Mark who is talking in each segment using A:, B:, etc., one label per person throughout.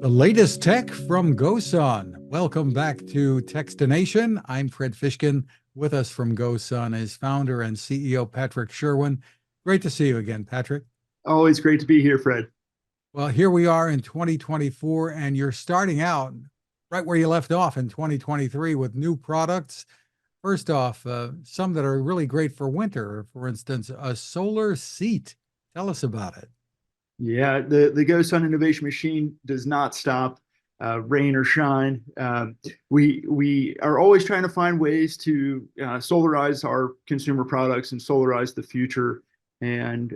A: The latest tech from GoSun. Welcome back to Techstination. I'm Fred Fishkin. With us from GoSun is founder and CEO Patrick Sherwin. Great to see you again, Patrick.
B: Always great to be here, Fred.
A: Well, here we are in 2024, and you're starting out right where you left off in 2023 with new products. First off, some that are really great for winter. For instance, a solar seat. Tell us about it.
B: Yeah, the GoSun innovation machine does not stop, rain or shine. We are always trying to find ways to solarize our consumer products and solarize the future. And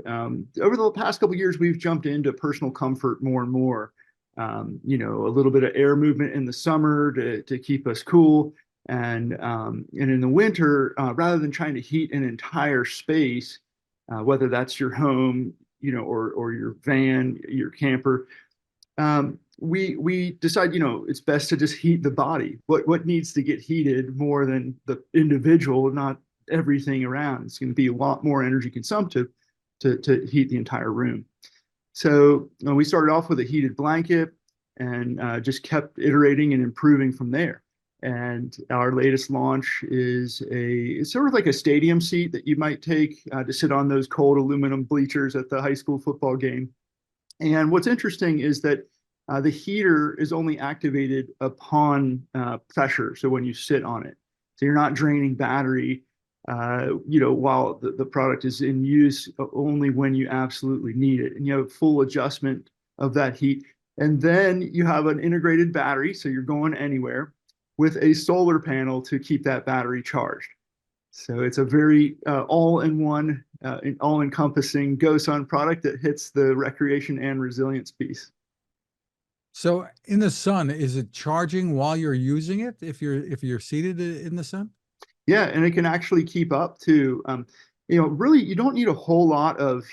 B: over the past couple of years, we've jumped into personal comfort more and more. A little bit of air movement in the summer to keep us cool. And in the winter, rather than trying to heat an entire space, whether that's your home, or your van, your camper, we decide, it's best to just heat the body. What needs to get heated more than the individual, not everything around. It's going to be a lot more energy consumptive to heat the entire room. So we started off with a heated blanket and just kept iterating and improving from there. And our latest launch is it's sort of like a stadium seat that you might take to sit on those cold aluminum bleachers at the high school football game. And what's interesting is that the heater is only activated upon pressure. So when you sit on it, so you're not draining battery, while the product is in use, only when you absolutely need it. And you have full adjustment of that heat. And then you have an integrated battery, so you're going anywhere, with a solar panel to keep that battery charged. So it's a very all-in-one, all-encompassing GoSun product that hits the recreation and resilience piece.
A: So in the sun, is it charging while you're using it if you're seated in the sun?
B: Yeah, and it can actually keep up to, really, you don't need a whole lot of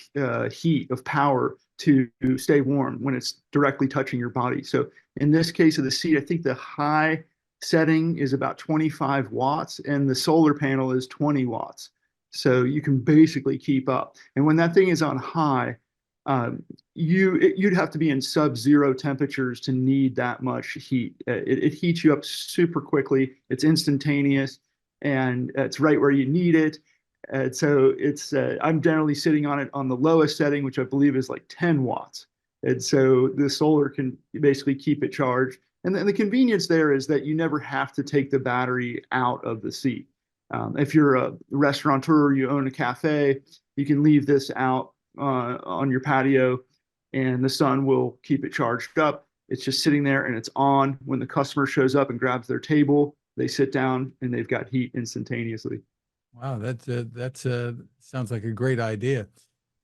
B: heat, of power to stay warm when it's directly touching your body. So in this case of the seat, I think the high setting is about 25 watts and the solar panel is 20 watts. So you can basically keep up. And when that thing is on high, you'd have to be in sub-zero temperatures to need that much heat. It heats you up super quickly. It's instantaneous and it's right where you need it. So I'm generally sitting on it on the lowest setting, which I believe is like 10 watts. And so the solar can basically keep it charged. And the convenience there is that you never have to take the battery out of the seat. If you're a restaurateur, you own a cafe, you can leave this out on your patio and the sun will keep it charged up. It's just sitting there and it's on. When the customer shows up and grabs their table, they sit down and they've got heat instantaneously.
A: Wow, that sounds like a great idea.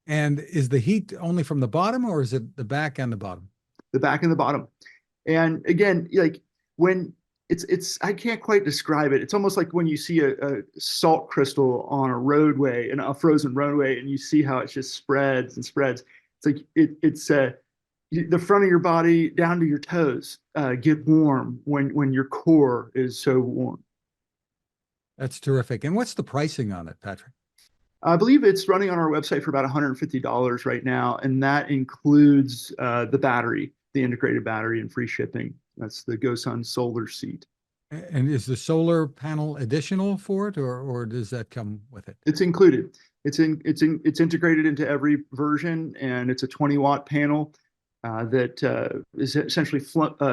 A: And is the heat only from the bottom or is it the back and the bottom?
B: The back and the bottom. And again, like when it's I can't quite describe it. It's almost like when you see a salt crystal on a roadway, and a frozen roadway, and you see how it just spreads and spreads. It's like it's the front of your body down to your toes get warm when your core is so warm.
A: That's terrific. And what's the pricing on it, Patrick?
B: I believe it's running on our website for about $150 right now, and that includes the battery, the integrated battery, and free shipping. That's the GoSun Solar Seat.
A: And is the solar panel additional for it, or does that come with it?
B: It's included. It's integrated into every version, and it's a 20-watt panel that is essentially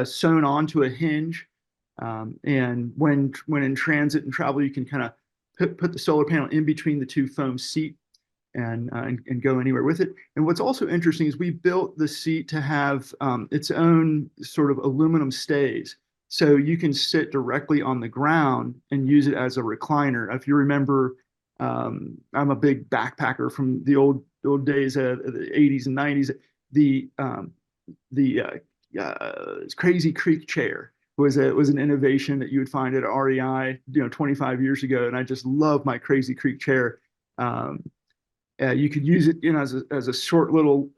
B: sewn onto a hinge. And when in transit and travel, you can kind of put the solar panel in between the two foam seat and go anywhere with it. And what's also interesting is we built the seat to have its own sort of aluminum stays. So you can sit directly on the ground and use it as a recliner. If you remember, I'm a big backpacker from the old days, the 80s and 90s. The Crazy Creek chair was an innovation that you would find at REI, 25 years ago. And I just love my Crazy Creek chair. You could use it, as a short little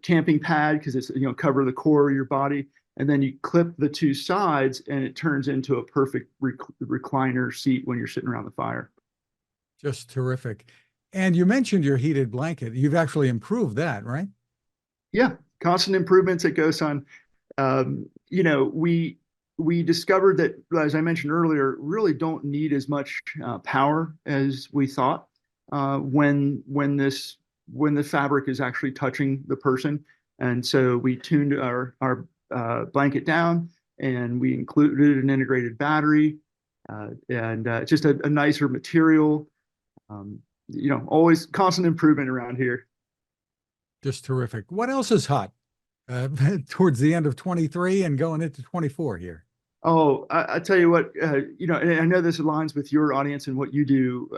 B: camping pad because it's, cover the core of your body. And then you clip the two sides and it turns into a perfect recliner seat when you're sitting around the fire.
A: Just terrific. And you mentioned your heated blanket. You've actually improved that, right?
B: Yeah, constant improvements at GoSun. We discovered that, as I mentioned earlier, really don't need as much power as we thought when the fabric is actually touching the person. And so we tuned our blanket down, and we included an integrated battery, and just a nicer material. Always constant improvement around here.
A: Just terrific. What else is hot towards the end of 23 and going into 24 here?
B: Oh, I tell you what, and I know this aligns with your audience and what you do.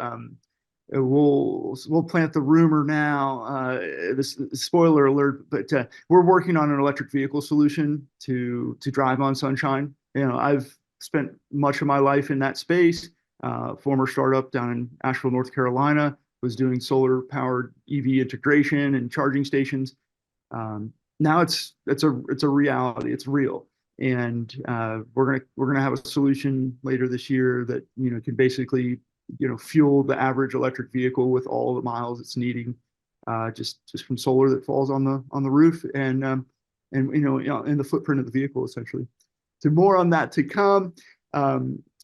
B: We'll plant the rumor now. This spoiler alert, but we're working on an electric vehicle solution to drive on sunshine. I've spent much of my life in that space. Former startup down in Asheville, North Carolina, was doing solar powered EV integration and charging stations. Now it's a reality. It's real, and we're gonna have a solution later this year that can basically fuel the average electric vehicle with all the miles it's needing, just from solar that falls on the roof and in the footprint of the vehicle essentially. So more on that to come.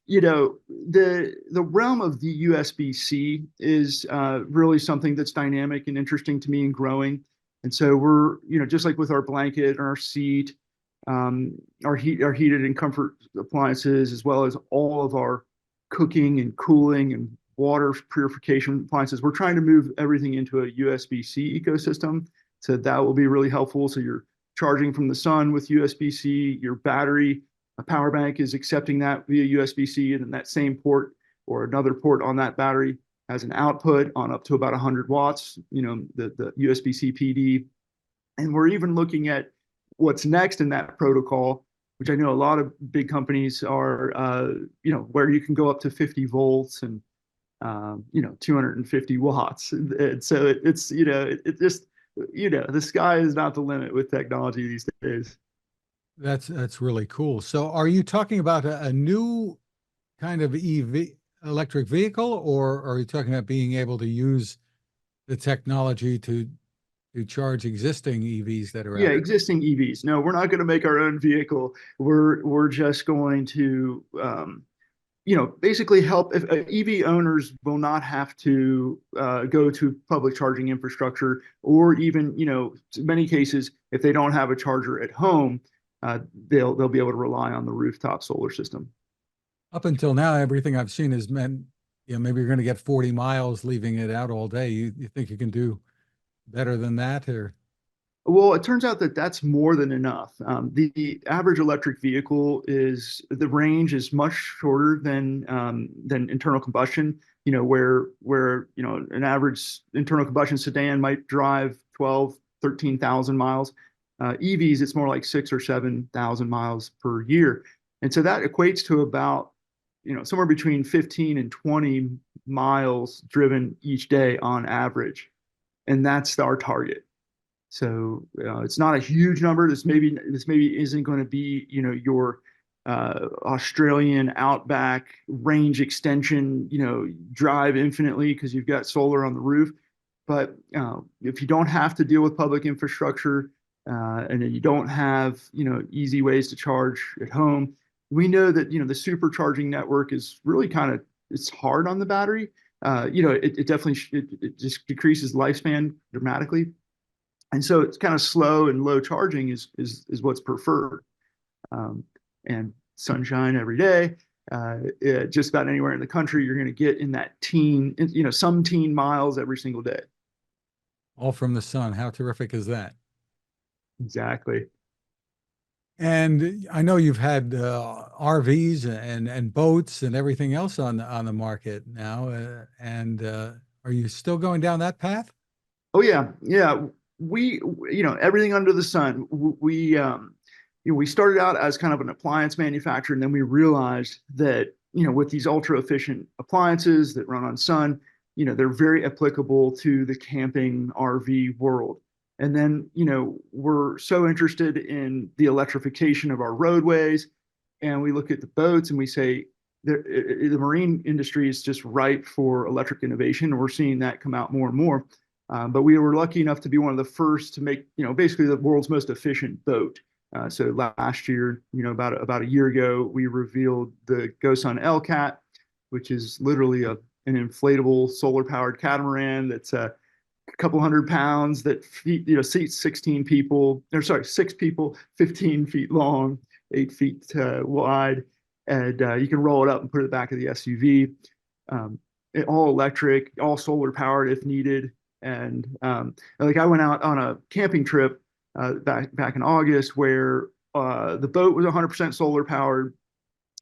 B: The realm of the USB-C is really something that's dynamic and interesting to me and growing. And so we're, just like with our blanket and our seat, our heated and comfort appliances, as well as all of our cooking and cooling and water purification appliances, we're trying to move everything into a USB-C ecosystem. So that will be really helpful. So you're charging from the sun with USB-C, your battery, a power bank is accepting that via USB-C, and then that same port or another port on that battery has an output on up to about 100 watts, the USB-C PD. And we're even looking at what's next in that protocol, which I know a lot of big companies are, where you can go up to 50 volts and, 250 watts. And so it just, the sky is not the limit with technology these days.
A: That's really cool. So are you talking about a new kind of EV electric vehicle, or are you talking about being able to use the technology to charge existing EVs that are out
B: Yeah,
A: there?
B: existing EVs. No, we're not going to make our own vehicle. We're just going to, basically help. If EV owners will not have to go to public charging infrastructure, or even, in many cases, if they don't have a charger at home, they'll be able to rely on the rooftop solar system.
A: Up until now, everything I've seen has meant, maybe you're going to get 40 miles leaving it out all day. You think you can do better than that, or?
B: Well, it turns out that that's more than enough. The average electric vehicle the range is much shorter than internal combustion. Where an average internal combustion sedan might drive 12, 13,000 miles. EVs, it's more like 6 or 7,000 miles per year, and so that equates to about somewhere between 15 and 20 miles driven each day on average, and that's our target. So it's not a huge number. This maybe isn't going to be your Australian outback range extension, drive infinitely because you've got solar on the roof. But if you don't have to deal with public infrastructure, and you don't have easy ways to charge at home, we know that the supercharging network is really it's hard on the battery. It definitely it just decreases lifespan dramatically. And so it's kind of slow and low charging is what's preferred. And sunshine every day, just about anywhere in the country, you're going to get in that some teen miles every single day.
A: All from the sun. How terrific is that?
B: Exactly.
A: And I know you've had RVs and boats and everything else on the market now. Are you still going down that path?
B: Oh yeah, yeah. We everything under the sun. We started out as kind of an appliance manufacturer, and then we realized that with these ultra efficient appliances that run on sun, they're very applicable to the camping RV world. And then we're so interested in the electrification of our roadways, and we look at the boats and we say the marine industry is just ripe for electric innovation. And we're seeing that come out more and more. But we were lucky enough to be one of the first to make, basically the world's most efficient boat. So last year, about a year ago, we revealed the GoSun LCAT, which is literally an inflatable solar powered catamaran that's a couple 100 pounds that seats 16 people, or sorry, 6 people, 15 feet long, 8 feet wide, and you can roll it up and put it back of the SUV. All electric, all solar powered if needed. And like I went out on a camping trip back in August where the boat was 100% solar powered.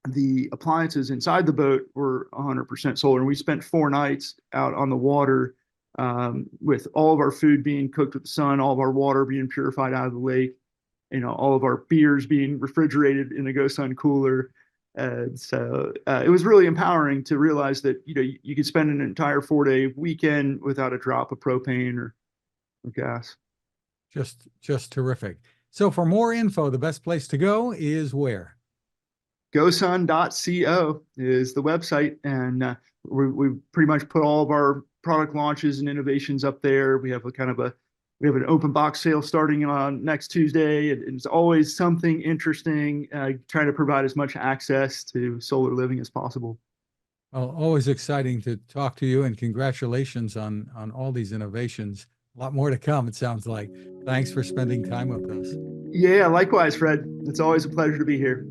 B: The appliances inside the boat were 100% solar, and we spent 4 nights out on the water with all of our food being cooked with the sun, all of our water being purified out of the lake, all of our beers being refrigerated in a GoSun cooler. And so it was really empowering to realize that you could spend an entire 4-day weekend without a drop of propane or gas.
A: Just terrific. So for more info, the best place to go is where?
B: GoSun.co is the website, and we pretty much put all of our product launches and innovations up there. We have an open box sale starting on next Tuesday, and it's always something interesting, trying to provide as much access to solar living as possible.
A: Well, always exciting to talk to you, and congratulations on all these innovations. A lot more to come, it sounds like. Thanks for spending time with us.
B: Yeah, likewise, Fred. It's always a pleasure to be here.